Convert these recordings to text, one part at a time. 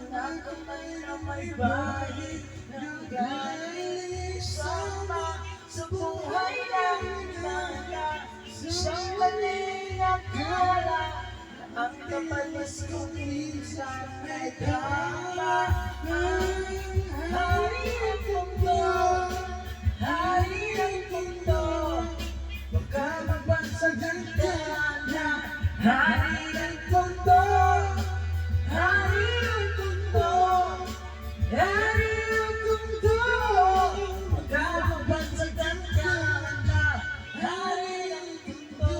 mga kamay na may bahid ng galing sama sa buhay ng inanga. Isang maling akala na ang kapalis ko minsan ay tama. Hari ng mundo, hari ng mundo, baka mabansagan ka na. Hari ng mundo, hari ng mundo, hari ng mundo, baka mabansagan ka na. Hari ng mundo.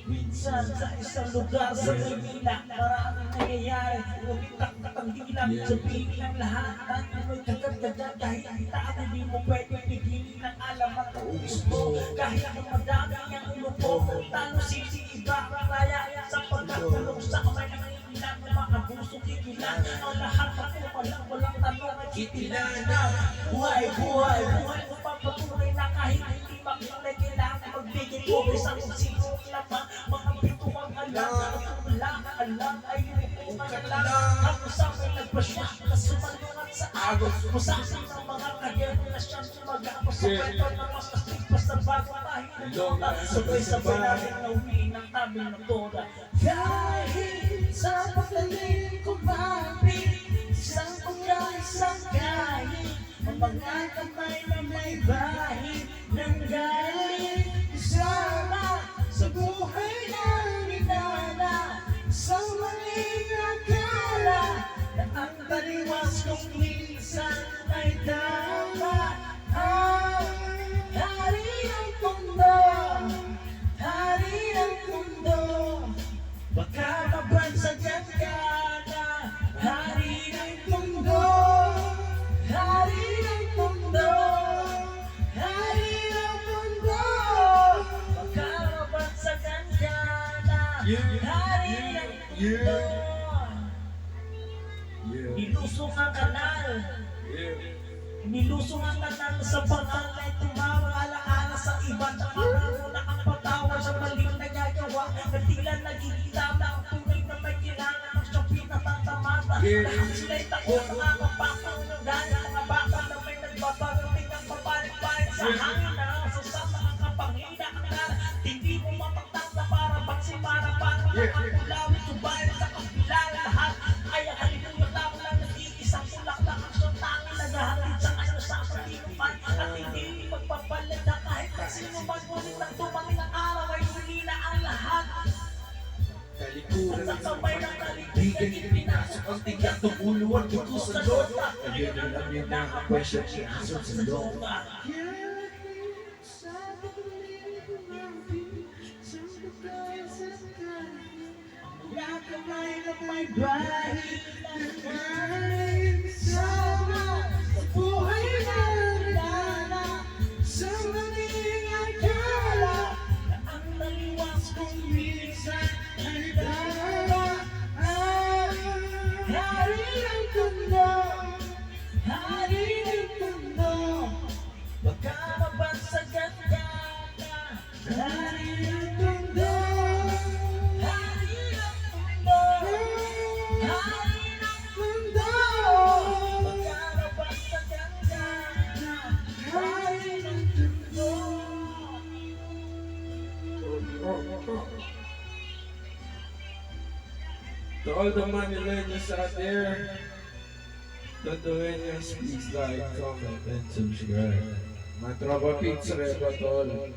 Minsan sa isang lugar sa Manila, maraming nangyayari, umitak na kandilang sabihin ng lahat ng amoy kagad-kagad. Kahit ang tao di mo pwede pigilin ng alamat ng ubus mo. Kahit ang madami ang ulo mo, talo iba ang raya sa pagkatulong sa kamay ng ilan ng mga busong kikilan. Ang lahat ng walang tanong ay kitilan na buhay mo papatunay na kahit hindi makulay kailangan magbigay ko isang sino lamang. Mga bituang alam ay umupungan lang. Ako sa akin nagpasya na sumalungat sa agos. Musasin ng mga kager na siyang sumagamos sa kwento ng mas astig basta bago tayo. Sabay-sabay natin na uwi ng tabi ng toda. Dahil sa pagdaling kumapit, isang pagkaisang kahit ang mga kamay na may bahid ng galing sama sa buhay ng inana. Isang maling akala na ang taliwas kong minsan ay tama. Hari ng mundo, hari ng mundo, baka mabansagan ka na. Hari ng mundo, hari ng mundo, hari ng mundo, baka mabansagan ka na. Hari ng mundo. Nilusong ang kanal, nilusong ang kanal sa pangalay, tumawang alaala sa iba. Nakararo na ang patawa sa maling nagagawa, na tila nagigitama ang tunay na may kailangan ng siyang pinatatamata. Lahat sila'y takot, nakakapakaw ng gana, mga baka na may nagbabagating ang papalik-balik sa hangin na sasama ang kapangina ang nara. Hindi mo mapagtanda para baksi para nakakulawin subayan sa kapila lahat. Ay ang halimulat ako lang nag-iisang sulak na ang siyang tangin naghahatid sa kayo sa patinuman. At hindi magpapalag na kahit na sino man, ngunit nang dumami ng araw ay huli na ang lahat. Kalikuran At sa sabay ng kalibigan, ipinasok ang tigyang tumuluan dito sa lota. Ayun ang alam niya na ang question siya ason sa loob. Mga kamay na may bahid ng galing sama sa buhay ng inana. Sa maling akala na ang taliwas kong minsan ay tama. Hari ng mundo, hari ng mundo, baka mabansagan ka na. Hari ng mundo, hari ng mundo, hari ng mundo, baka mabansagan ka na. Hari ng mundo. To all the Manileños out there, Tatueños, please like, comment, and subscribe. My tropa pizza, tol.